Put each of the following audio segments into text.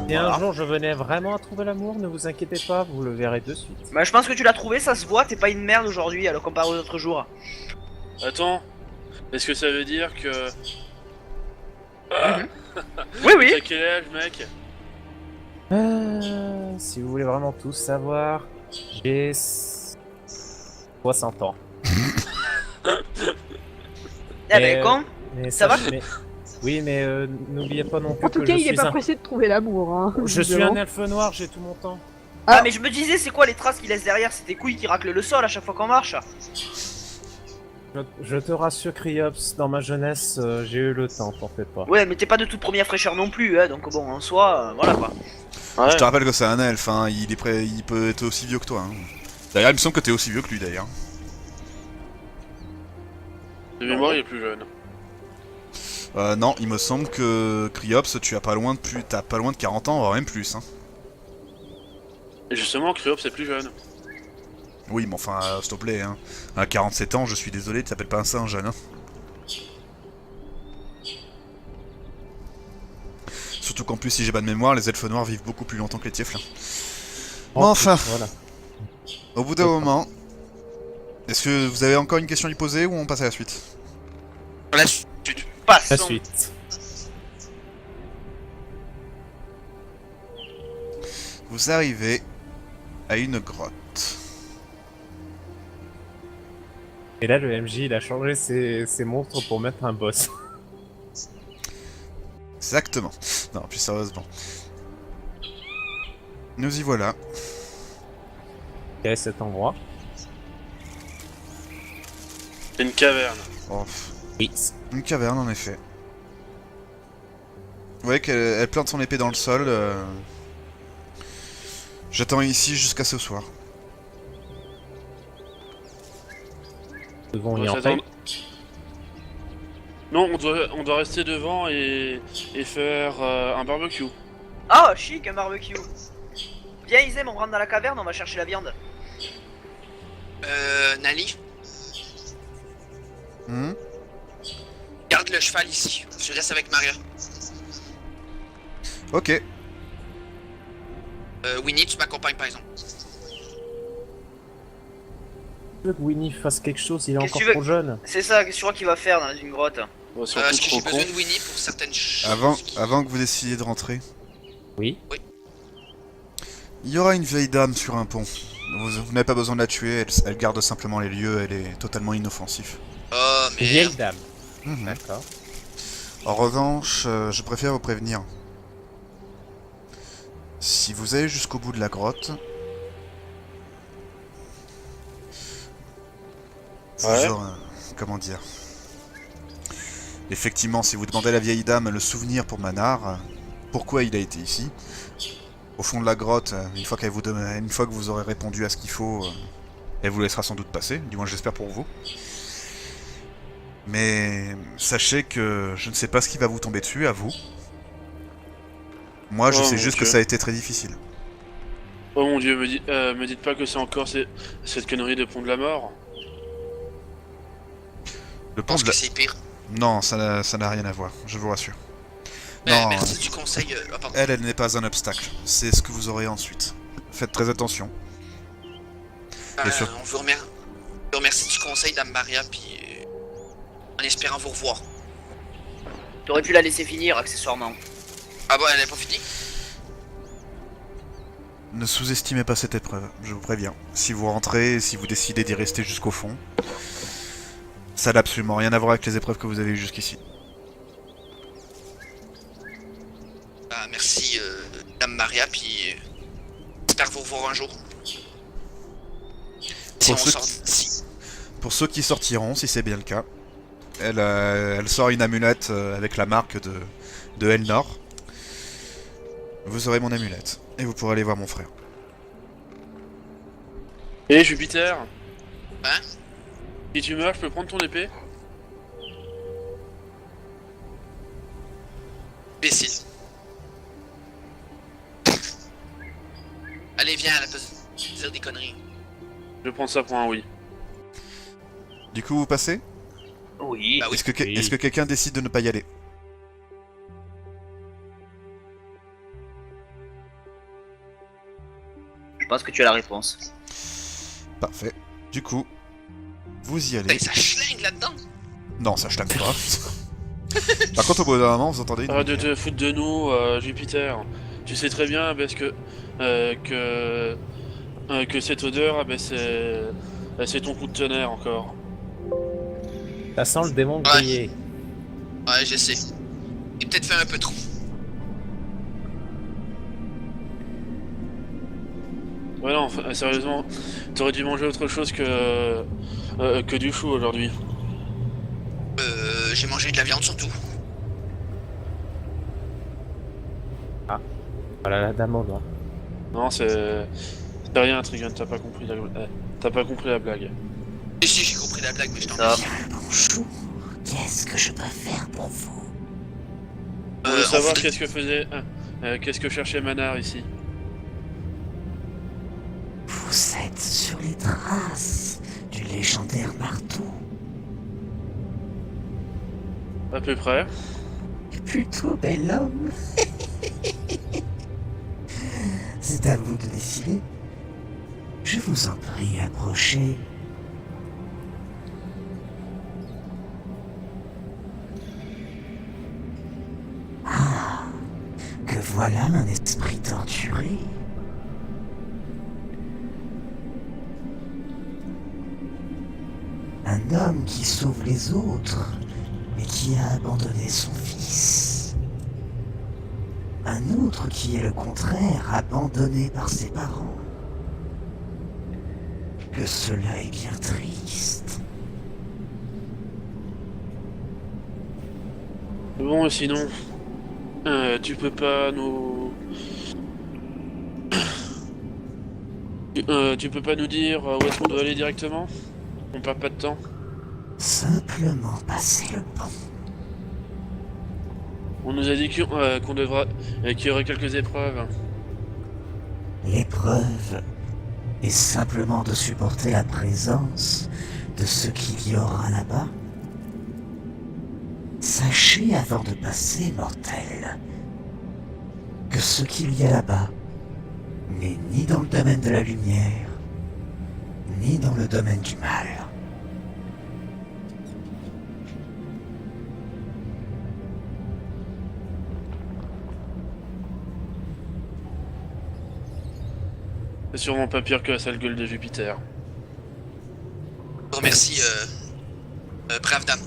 Si un jour je venais vraiment à trouver l'amour, ne vous inquiétez pas, vous le verrez de suite. Bah, je pense que tu l'as trouvé, ça se voit, t'es pas une merde aujourd'hui, alors comparé aux autres jours. Attends, est-ce que ça veut dire que... Mhm. Oui, oui. T'as quel âge, mec? Si vous voulez vraiment tout savoir, j'ai 60 ans. Eh ben, con. Mais Ça va mais- Oui, mais n'oubliez pas non plus En tout que cas, je il est suis pas un... pressé de trouver l'amour. Hein, Je suis visiblement. un elfe noir, j'ai tout mon temps. Ah, mais je me disais, c'est quoi les traces qu'il laisse derrière? C'est tes couilles qui raclent le sol à chaque fois qu'on marche. Je te rassure, Cryops, dans ma jeunesse, j'ai eu le temps, t'en fais pas. Ouais, mais t'es pas de toute première fraîcheur non plus, hein, donc bon, en soi, voilà quoi. Ouais. Je te rappelle que c'est un elfe, hein. Il peut être aussi vieux que toi. Hein. D'ailleurs, il me semble que t'es aussi vieux que lui, d'ailleurs. De mémoire, il est plus jeune. Non, il me semble que Cryops, t'as pas loin de 40 ans, voire même plus. Hein. Et justement, Cryops c'est plus jeune. Oui, mais enfin, s'il te plaît, hein. À 47 ans, je suis désolé, tu t'appelles pas un singe, jeune, hein. Surtout qu'en plus, si j'ai pas de mémoire, les elfes noirs vivent beaucoup plus longtemps que les tieflins. Bon, enfin, Voilà. au bout d'un moment, est-ce que vous avez encore une question à lui poser ou on passe à la suite? La suite. La Passons. suite. Vous arrivez à une grotte. Et là, le MJ, il a changé ses monstres pour mettre un boss. Exactement. Non, plus sérieusement. Nous y voilà. Quel est cet endroit? C'est une caverne. Oh, Oui. une caverne, en effet. Vous voyez qu'elle plante son épée dans le sol. J'attends ici jusqu'à ce soir. Nous devons On y va entrer. s'attendre- Non, on doit rester devant et faire un barbecue. Ah, chic, un barbecue. Viens, Isem, on rentre dans la caverne, on va chercher la viande. Nali, Hmm. garde le cheval ici. Je reste avec Maria. Ok. Winnie, tu m'accompagnes par exemple. Je veux que Winnie fasse quelque chose, il est Qu'est-ce encore que tu veux trop jeune. C'est ça, qu'est-ce que tu crois qu'il va faire dans une grotte? Bon, surtout Est-ce que trop j'ai con. besoin de Winnie pour certaines choses? Avant que vous décidiez de rentrer, Oui. il y aura une vieille dame sur un pont. Vous n'avez pas besoin de la tuer, elle garde simplement les lieux, elle est totalement inoffensive. Oh Une vieille merde. dame. Mhm. D'accord. En revanche, je préfère vous prévenir. Si vous allez jusqu'au bout de la grotte, vous Ouais. aurez... Comment dire? Effectivement, si vous demandez à la vieille dame le souvenir pour Manar, pourquoi il a été ici, au fond de la grotte, une fois que vous aurez répondu à ce qu'il faut, elle vous laissera sans doute passer, du moins j'espère pour vous. Mais sachez que je ne sais pas ce qui va vous tomber dessus, à vous. Moi, je Oh, sais mon juste que Dieu. ça a été très difficile. Oh mon dieu, me dites pas que c'est encore cette connerie de pont de la mort. Le Je pont pense de la... que c'est pire. Non, ça n'a rien à voir, je vous rassure. Non, Merci du conseil. Pardon. elle n'est pas un obstacle. C'est ce que vous aurez ensuite. Faites très attention. et sur- On vous remercie du conseil, Dame Maria, puis en espérant vous revoir. T'aurais pu la laisser finir, accessoirement. Ah bon, elle n'est pas finie? Ne sous-estimez pas cette épreuve, je vous préviens. Si vous rentrez, si vous décidez d'y rester jusqu'au fond, ça n'a absolument rien à voir avec les épreuves que vous avez eues jusqu'ici. Merci, Dame Maria, puis j'espère vous revoir un jour. Si on Pour ceux sort qui- d'ici. Pour ceux qui sortiront, si c'est bien le cas, elle sort une amulette avec la marque de Elnor. Vous aurez mon amulette, et vous pourrez aller voir mon frère. Et Jupiter, Hein? si tu meurs, je peux prendre ton épée? Imbécile. Allez, viens, elle peut dire des conneries. Je prends ça pour un oui. Du coup, vous passez? Oui. Bah oui. Oui. Est-ce que quelqu'un décide de ne pas y aller? Je pense que tu as la réponse. Parfait. Du coup, vous y allez. Putain, ça schlingue là-dedans. Non, ça je t'aime pas. Par contre, au bout d'un moment, vous entendez une Arrête de lumière. te foutre de nous, Jupiter. Tu sais très bien parce que cette odeur, c'est ton coup de tonnerre encore. Ça sent le démon Ouais. grillé. Ouais, je sais. J'ai peut-être fait un peu trop. Ouais non, sérieusement, t'aurais dû manger autre chose que du chou aujourd'hui. J'ai mangé de la viande surtout. Voilà la dame au loin. Non, c'est rien, Trigun, t'as pas compris la blague. Et si, j'ai compris la blague, mais je t'en Ça. prie. Bonjour, qu'est-ce que je peux faire pour vous? On veut on savoir voudrait- qu'est-ce que cherchait Manar ici. Vous êtes sur les traces du légendaire marteau. À peu près. Plutôt bel homme. C'est à vous de décider. Je vous en prie, approchez. Ah, que voilà un esprit torturé. Un homme qui sauve les autres, mais qui a abandonné son fils. Un autre qui est le contraire, abandonné par ses parents. Que cela est bien triste. Bon, sinon, tu peux pas nous... tu peux pas nous dire où est-ce qu'on doit aller directement? On perd pas de temps. Simplement passer le pont. On nous a dit qu'il y aurait quelques épreuves. L'épreuve est simplement de supporter la présence de ce qu'il y aura là-bas. Sachez avant de passer, mortel, que ce qu'il y a là-bas n'est ni dans le domaine de la lumière, ni dans le domaine du mal. C'est sûrement pas pire que la sale gueule de Jupiter. Je vous remercie, brave dame.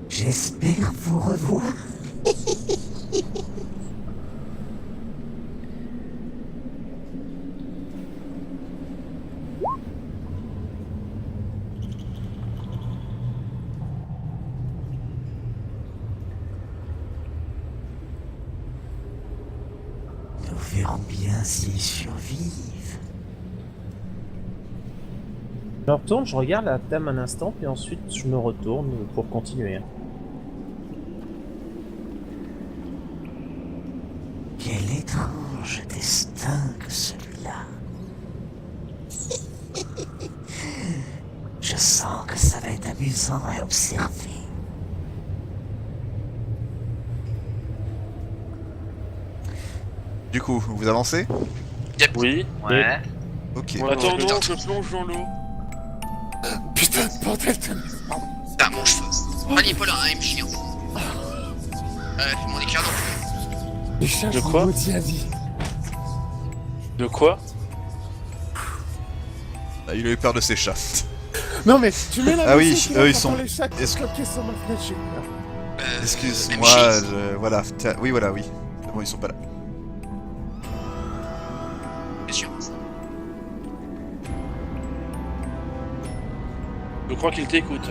J'espère vous revoir. Nous verrons bien s'ils survivent. Je me retourne, je regarde la dame un instant, puis ensuite je me retourne pour continuer. Quel étrange destin que celui-là. Je sens que ça va être amusant à observer. Du coup, vous avancez? Oui. Ouais. Ok. Attends, putain. non, je plonge dans l'eau. Putain, bordel de... Putain, mon cheveu. Ah, il est pas là, hein, MJ. Mon éclair non plus. Les chats De quoi? maudits à vie. De quoi? Ah, il a eu peur de ses chats. Non mais tu mets la Ah oui, musique, eux, là, ils t'entends sont- les chats qui est-ce- cloquaient sur ma fenêtre, j'ai peur. Excuse-moi, MJ. voilà. Tiens, oui, voilà, oui. C'est bon, ils sont pas là. Bien sûr. Je crois qu'il t'écoute.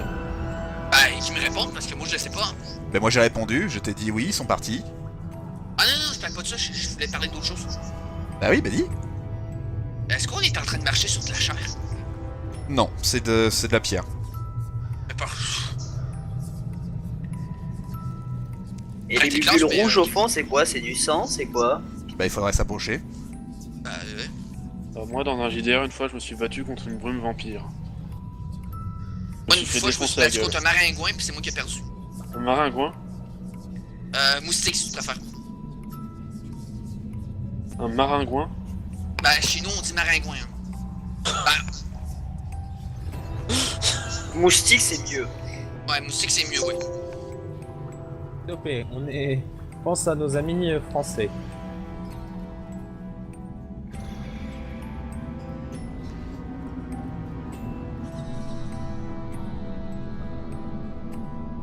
Bah, et qu'ils me répondent parce que moi je le sais pas. Ben moi j'ai répondu, je t'ai dit oui, ils sont partis. Ah non, non, je parle pas de ça, je voulais parler d'autre chose. Bah oui, bah dis. Est-ce qu'on est en train de marcher sur de la chair? Non, c'est de la pierre. Mais pas. Et Ah, les t'es bulles classe, mais, rouges au fond, c'est quoi? C'est du sang? C'est quoi? Bah il faudrait s'approcher. Bah, ouais. Moi, dans un JDR, une fois, je me suis battu contre une brume vampire. Moi, Je une me suis fois, fait je me suis défoncer la battu gueule. contre un maringouin, puis c'est moi qui ai perdu. Un maringouin? Moustique, si tu préfères. Un maringouin. Bah, chez nous, on dit maringouin. Bah, Moustique, c'est mieux. ouais, moustique, c'est mieux, oui. Topé, pense à nos amis français.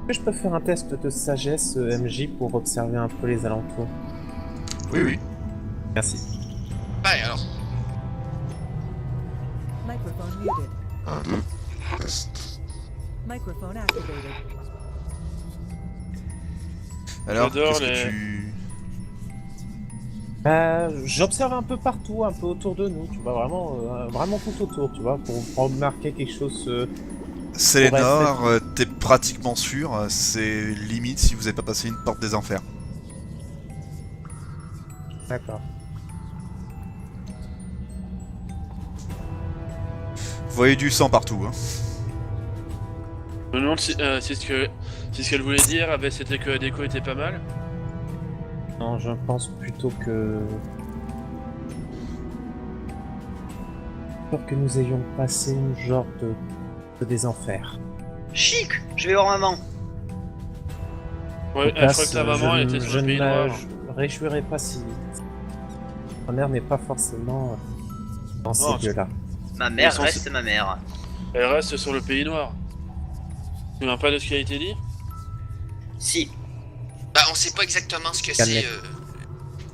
Est-ce que je peux faire un test de sagesse MJ pour observer un peu les alentours? Oui, oui. Merci. Ben, alors. Microphone muted. Microphone activated. Alors, J'adore qu'est-ce les- que tu... J'observe un peu partout, un peu autour de nous, tu vois, vraiment tout autour, tu vois, pour remarquer quelque chose. Sélénor, t'es pratiquement sûr, c'est limite si vous avez pas passé une porte des enfers. D'accord. Vous voyez du sang partout, hein. Je me demande si ce qu'elle voulait dire, c'était que la déco était pas mal. Non, je pense plutôt que... que nous ayons passé une genre des enfers. Chic, je vais voir maman. Ouais, je crois que ta maman elle était je sur le pays ne noir. me réjouirais pas si... Ma mère n'est pas forcément dans ces Non, lieux-là. Ma mère Ils sont- reste ma mère. Elle reste sur le pays noir. Tu te souviens pas de ce qui a été dit? Si. Bah, on sait pas exactement ce que Calmette.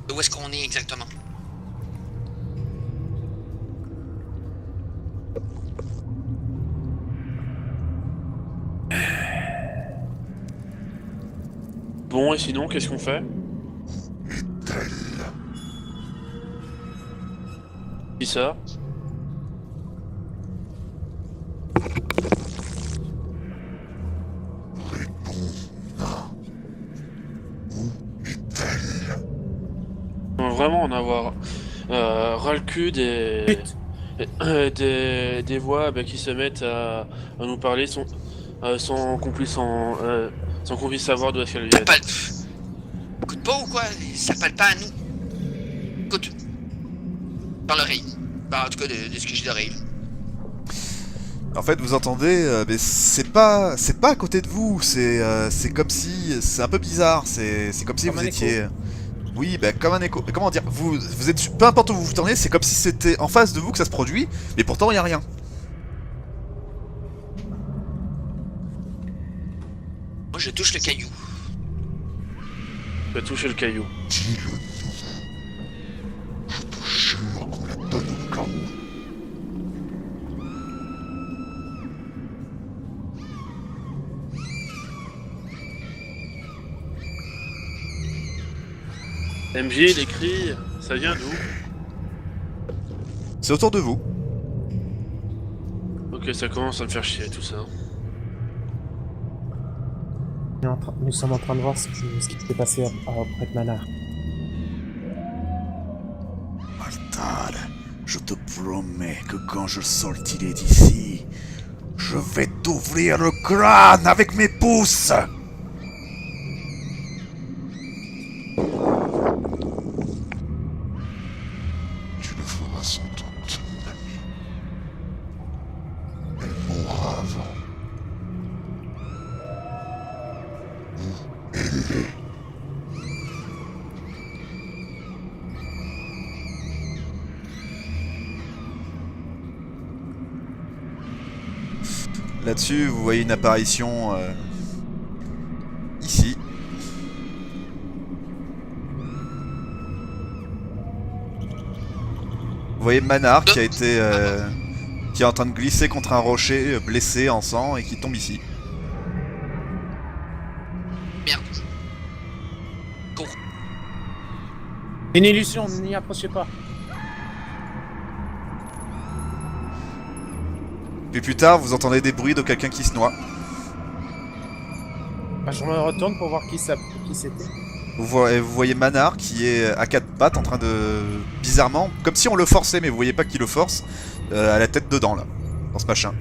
c'est. Où est-ce qu'on est exactement? Bon, et sinon, qu'est-ce qu'on fait? Qui ça? On va vraiment en avoir ras le cul des voix qui se mettent à nous parler sans qu'on puisse savoir d'où est-ce qu'elles Ça viennent. parle. Écoute pas ou quoi? Ça parle pas à nous. Écoute. Par l'oreille. Bah, en tout cas, de ce que j'ai d'oreille. En fait, vous entendez, mais c'est pas à côté de vous, c'est comme si... C'est un peu bizarre, c'est comme si Comme vous un étiez... Oui, bah comme un écho. Mais comment dire, vous êtes... Peu importe où vous vous tournez, c'est comme si c'était en face de vous que ça se produit, mais pourtant il y a rien. Moi, je touche le caillou. Tu as touché le caillou. MJ, les cris, ça vient d'où? C'est autour de vous. Ok, ça commence à me faire chier tout ça. Nous sommes en train de voir ce qui s'est passé auprès de Manar. Maltad, je te promets que quand je sortirai d'ici, je vais t'ouvrir le crâne avec mes pouces. Tu le feras sans doute. Elle mourra avant. Là-dessus, vous voyez une apparition... ici. Vous voyez Manar qui a été... qui est en train de glisser contre un rocher, blessé en sang, et qui tombe ici. Merde. Cours. Une illusion, n'y approchez pas. Puis plus tard, vous entendez des bruits de quelqu'un qui se noie. Bah, je me retourne pour voir qui c'était. Vous voyez Manar qui est à quatre pattes en train de... Bizarrement, comme si on le forçait, mais vous voyez pas qu'il le force, à la tête dedans, là, dans ce machin.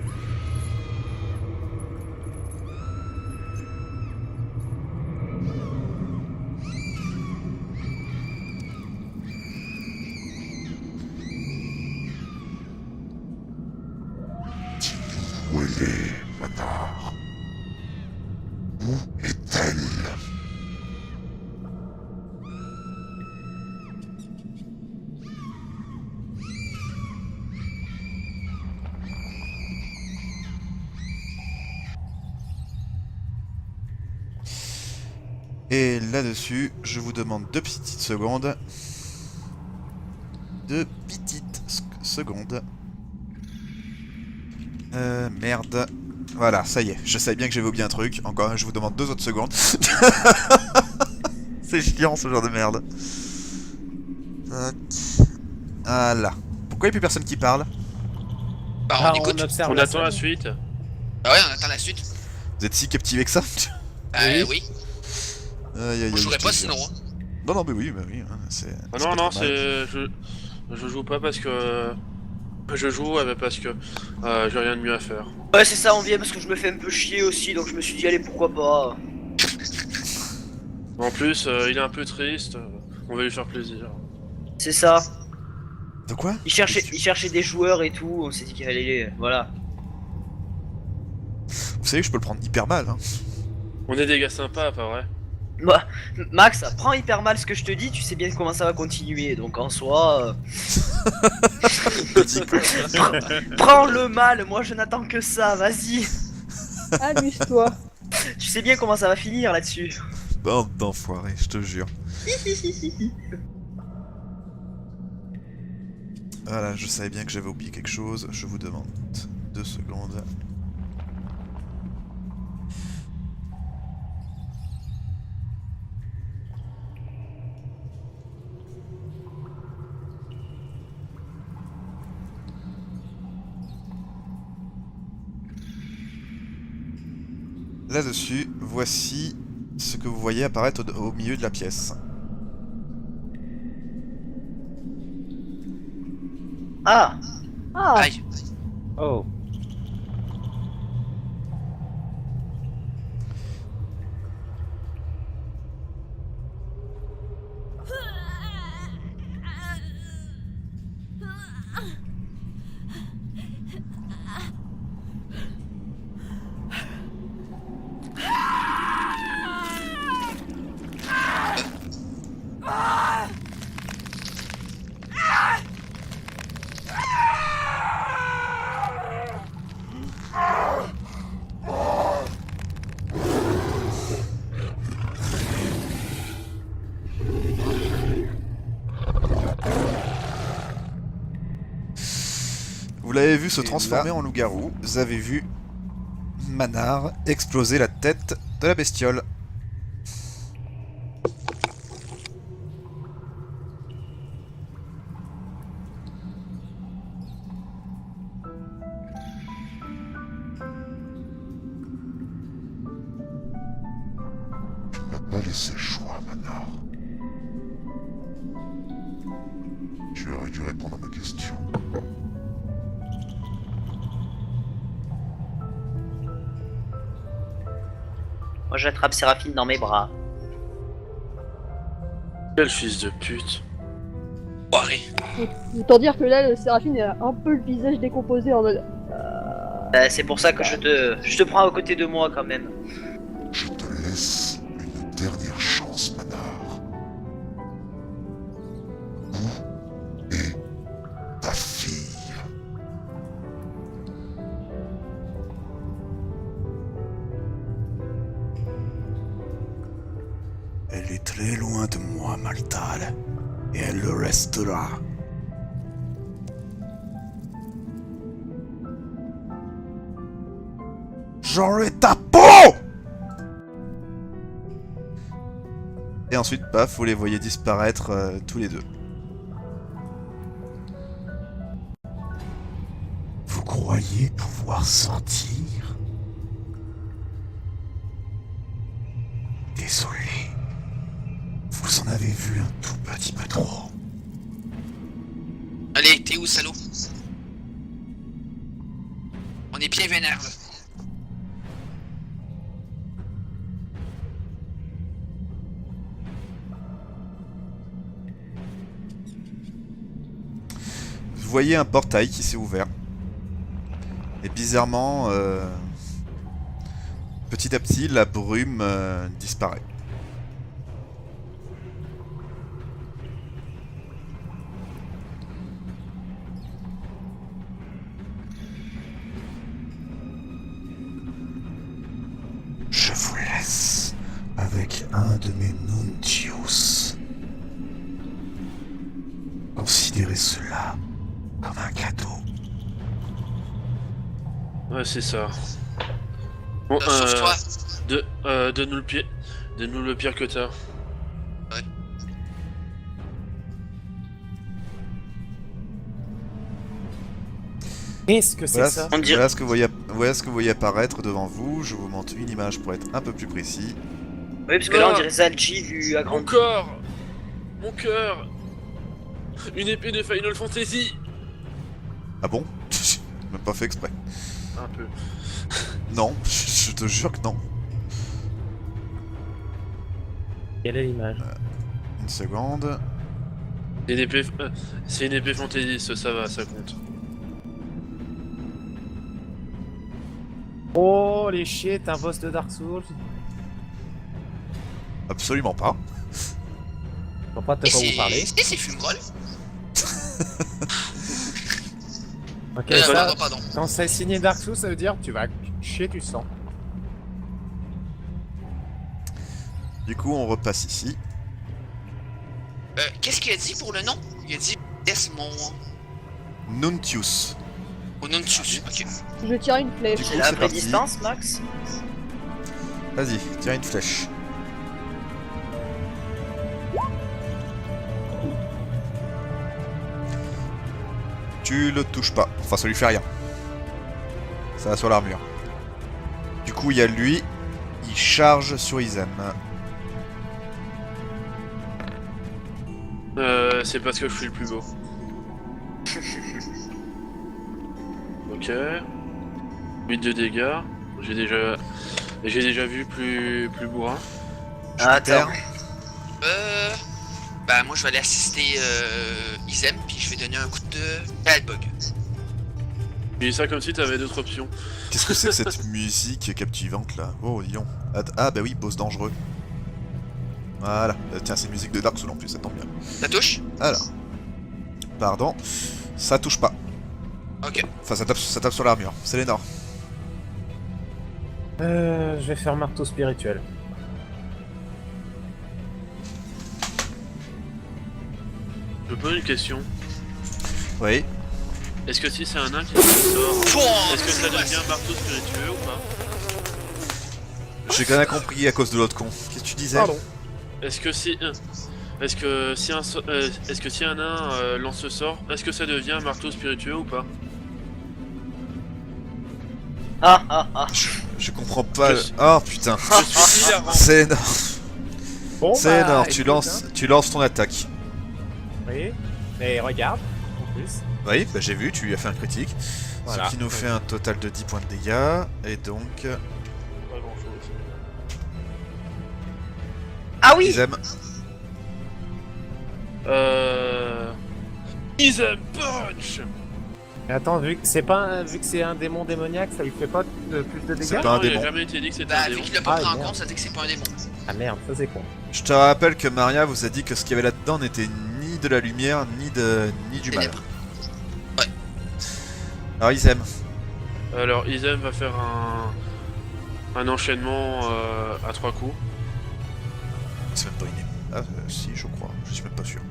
Manar? Où est-elle? Et là-dessus, je vous demande 2 petites secondes. 2 petites secondes. Merde. Voilà, ça y est. Je savais bien que j'avais oublié un truc. Encore, je vous demande 2 autres secondes. C'est chiant ce genre de merde. Tac. Voilà. Pourquoi il n'y a plus personne qui parle? Bah, Ah, on écoute. observe On attend la scène. suite. Bah ouais, on attend la suite. Vous êtes si captivé que ça? Oui. Aïe, aïe, On aïe, jouerait je pas te jure. sinon. Hein. Non, non, mais oui, hein, c'est... Ah c'est non, pas non, trop mal. c'est. Je joue pas parce que. Je joue parce que j'ai rien de mieux à faire. Ouais, c'est ça, on vient parce que je me fais un peu chier aussi, donc je me suis dit, allez, pourquoi pas. En plus, il est un peu triste. On va lui faire plaisir. C'est ça. De quoi? Il cherchait des joueurs et tout, on s'est dit qu'il fallait. Voilà. Vous savez que je peux le prendre hyper mal, hein. On est des gars sympas, pas vrai? Bah, Max, prends hyper mal ce que je te dis, tu sais bien comment ça va continuer, donc en soi. Petit peu. Prends le mal, moi je n'attends que ça, vas-y. Amuse-toi. Tu sais bien comment ça va finir là-dessus. Bande d'enfoirés, je te jure. Voilà, je savais bien que j'avais oublié quelque chose. Je vous demande 2 secondes. Là-dessus, voici ce que vous voyez apparaître au milieu de la pièce. Ah, Ah, Aïe. Oh. Vous l'avez vu se Et transformer là- en loup-garou. Vous avez vu Manar exploser la tête de la bestiole. Tu m'as pas laissé le choix, Manar. Tu aurais dû répondre à ma question. moi j'attrape Séraphine dans mes bras. Quel fils de pute. Boiré. autant dire que là, le Séraphine a un peu le visage décomposé en mode. C'est pour ça que je te prends à côté de moi quand même. Je te laisse une dernière chance, Manar. Où est ta fille? Elle est très loin de moi, Maltal. Et elle le restera. J'aurai ta peau! Et ensuite, paf, vous les voyez disparaître tous les deux. Vous croyez pouvoir sentir? Désolé. Vous en avez vu un tout petit peu trop. Allez, t'es où, salaud? On est bien vénère, là. Vous voyez un portail qui s'est ouvert. Et bizarrement, Petit à petit, la brume disparaît. Je vous laisse avec un de mes Nuntius. Considérez cela comme un cadeau. Ouais, c'est ça. Bon, Sauve-toi. donne-nous le pied. Donne-nous le pire que t'as. Qu'est-ce que c'est Voilà, ça? On dirait- voilà ce que vous voyez apparaître devant vous. Je vous montre une image pour être un peu plus précis. Oui, parce que là on dirait Zalji vu à Mon grand. corps. Mon cœur. Une épée de Final Fantasy. Ah bon? J'ai même pas fait exprès. Un peu. Non, je te jure que non. Quelle est l'image? Une seconde. C'est une épée fantaisiste, ça va, ça compte. Oh les shit, un boss de Dark Souls. Absolument pas. Je vois pas de Et quoi vous parlez. c'est Fumerol. Ok, ça, Pardon. quand c'est signé Dark Souls, ça veut dire tu vas chier du sang. Du coup, on repasse ici. Qu'est-ce qu'il a dit pour le nom? Il a dit Desmond. Nuntius. Ou Nuntius. Ok. Je tire une flèche. Du coup, C'est la c'est vraie parti. distance, Max? Vas-y, tire une flèche. Tu le touches pas. Enfin, ça lui fait rien. Ça va sur l'armure. Du coup, il y a lui. Il charge sur Izem. C'est parce que je suis le plus beau. Ok. 8 de dégâts. J'ai déjà vu plus bourrin. Ah, attends. Bah moi je vais aller assister Izem, puis je vais donner un coup de Bad-Bug. Tu dis ça comme si t'avais d'autres options. Qu'est-ce que c'est que cette musique captivante là? Oh, dis donc. Ah, bah oui, boss dangereux. Voilà. Tiens, c'est une musique de Dark Souls en plus, ça tombe bien. Ça touche? Alors. Pardon. Ça touche pas. Ok. Enfin, ça tape sur l'armure. C'est l'énorme. Je vais faire marteau spirituel. Je me pose une question. Oui. Est-ce que si c'est un nain qui sort, est-ce que ça devient un marteau spiritueux ou pas? J'ai rien compris à cause de l'autre con. Qu'est-ce que tu disais? Pardon. Est-ce que si un nain lance ce sort, est-ce que ça devient un marteau spiritueux ou pas? Ah, ah, ah. Je comprends pas. Je- Oh putain. Je suis hilarant. C'est énorme. Bon, C'est énorme. écoute, Tu lances ton attaque. Oui, mais regarde, en plus. Oui, bah j'ai vu, tu lui as fait un critique. Voilà. Ce qui nous fait un total de 10 points de dégâts. Et donc. Pas grand chose. Ah oui! Izem. Izem Punch. Mais attends, vu que c'est un démon démoniaque, ça lui fait pas plus de C'est dégâts? pas un Non, il a démon. jamais été dit que c'était Bah un vu démon. qu'il l'a pas Ah, pris en merde. compte, ça dit que c'est pas un démon. Ah merde, ça c'est con. Je te rappelle que Maria vous a dit que ce qu'il y avait là-dedans n'était ni de la lumière, ni du mal. Ténèbres. Alors Izem. Alors Izem va faire un enchaînement à 3 coups. C'est même pas une. Ah, si, je crois. Je suis même pas sûr.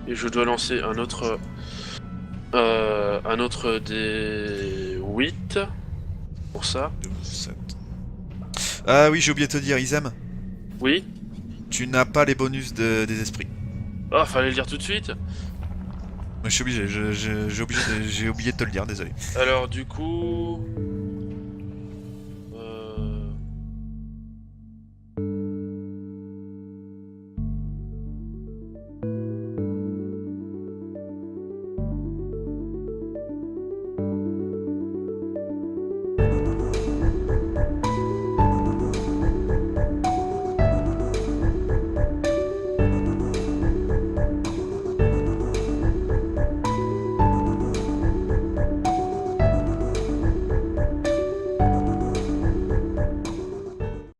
Et je dois lancer un autre des 8 pour ça. 2, 7. Ah oui, j'ai oublié de te dire, Izem. Oui. Tu n'as pas les bonus des esprits. Ah, fallait le dire tout de suite. Mais je suis obligé, j'ai oublié de te le dire, désolé. Alors du coup,